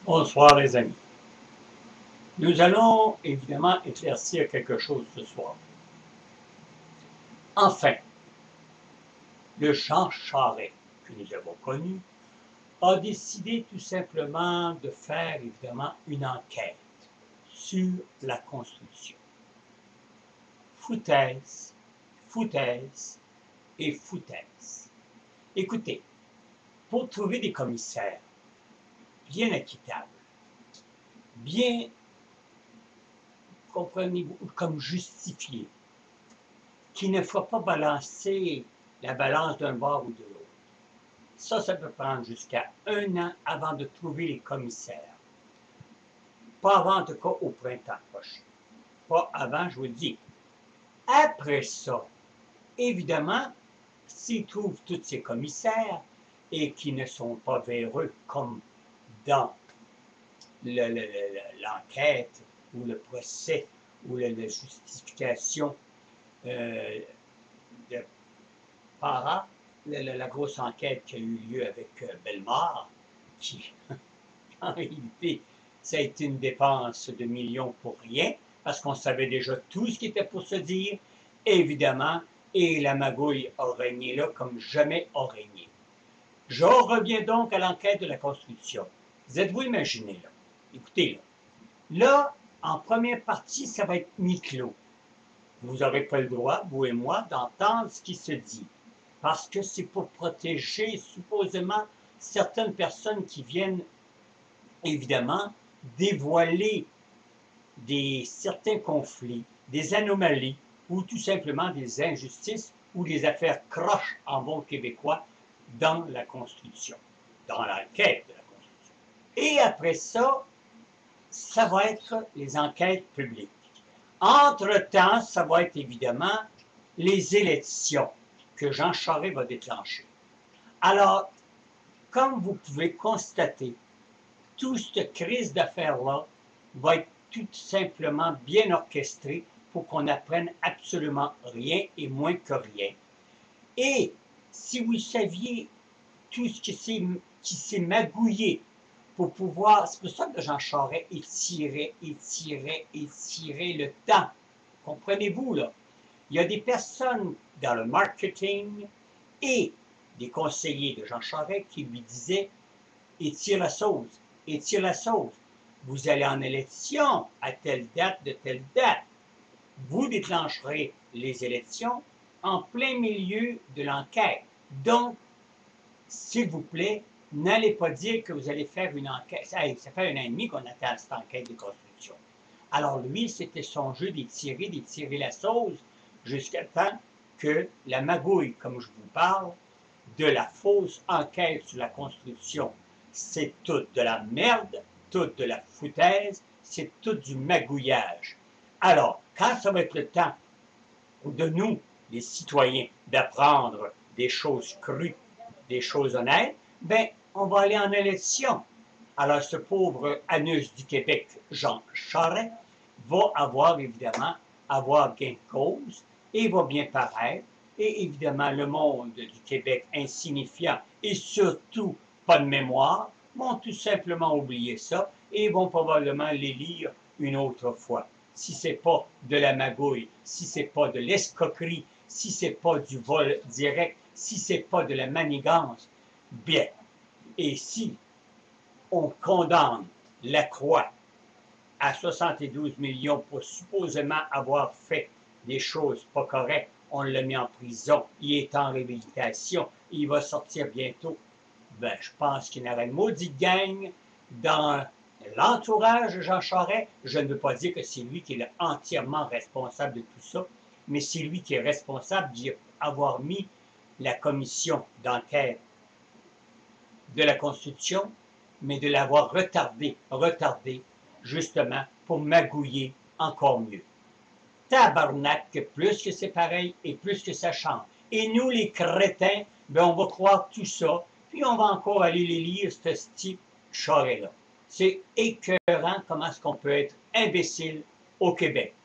Bonsoir les amis. Nous allons évidemment éclaircir quelque chose ce soir. Enfin, le Jean Charest que nous avons connu a décidé tout simplement de faire évidemment une enquête sur la Constitution. Foutaise, foutaise et foutaise. Écoutez, pour trouver des commissaires bien équitables, bien, comprenez-vous, comme justifiés, qui ne faut pas balancer la balance d'un bord ou de l'autre. Ça peut prendre jusqu'à 1 an avant de trouver les commissaires. Pas avant, en tout cas, au printemps prochain. Pas avant, je vous le dis. Après ça, évidemment, s'ils trouvent tous ces commissaires et qui ne sont pas véreux comme dans l'enquête ou le procès ou la justification de Para, la grosse enquête qui a eu lieu avec Bellemare, qui, en réalité, ça a été une dépense de millions pour rien, parce qu'on savait déjà tout ce qui était pour se dire, évidemment, et la magouille a régné là comme jamais a régné. Je reviens donc à l'enquête de la Constitution. Vous êtes-vous imaginé, là? Écoutez, là, en première partie, ça va être mi-clos. Vous n'aurez pas le droit, vous et moi, d'entendre ce qui se dit. Parce que c'est pour protéger supposément certaines personnes qui viennent évidemment dévoiler certains conflits, des anomalies ou tout simplement des injustices ou des affaires croches en bon québécois dans la Constitution, dans l'enquête de la Constitution. Et après ça, ça va être les enquêtes publiques. Entre-temps, ça va être évidemment les élections que Jean Charest va déclencher. Alors, comme vous pouvez constater, toute cette crise d'affaires-là va être tout simplement bien orchestrée pour qu'on n'apprenne absolument rien et moins que rien. Et si vous saviez tout ce qui s'est magouillé pour pouvoir, c'est pour ça que Jean Charest étirait le temps. Comprenez-vous, là? Il y a des personnes dans le marketing et des conseillers de Jean Charest qui lui disaient « étire la sauce, étire la sauce. Vous allez en élection à telle date de telle date. Vous déclencherez les élections en plein milieu de l'enquête. Donc, s'il vous plaît, n'allez pas dire que vous allez faire une enquête. Ça fait 1 an et demi qu'on attend cette enquête de Constitution. » Alors lui, c'était son jeu d'étirer la sauce jusqu'à temps que la magouille, comme je vous parle, de la fausse enquête sur la Constitution, c'est toute de la merde, toute de la foutaise, c'est tout du magouillage. Alors, quand ça va être le temps de nous, les citoyens, d'apprendre des choses crues, des choses honnêtes, ben, on va aller en élection. Alors, ce pauvre Anus du Québec, Jean Charest, va évidemment avoir gain de cause et va bien paraître. Et évidemment, le monde du Québec insignifiant et surtout pas de mémoire vont tout simplement oublier ça et vont probablement l'élire une autre fois. Si ce n'est pas de la magouille, si ce n'est pas de l'escroquerie, si ce n'est pas du vol direct, si ce n'est pas de la manigance, bien. Et si on condamne Lacroix à 72 millions pour supposément avoir fait des choses pas correctes, on l'a mis en prison, il est en réhabilitation, il va sortir bientôt. Ben, je pense qu'il y en aurait une maudite gang dans l'entourage de Jean Charest. Je ne veux pas dire que c'est lui qui est entièrement responsable de tout ça, mais c'est lui qui est responsable d'y avoir mis la commission d'enquête de la Constitution, mais de l'avoir retardé, justement, pour magouiller encore mieux. Tabarnak, que plus que c'est pareil et plus que ça change. Et nous, les crétins, ben on va croire tout ça, puis on va encore aller les lire, ce type Charest-là. C'est écœurant comment est-ce qu'on peut être imbécile au Québec.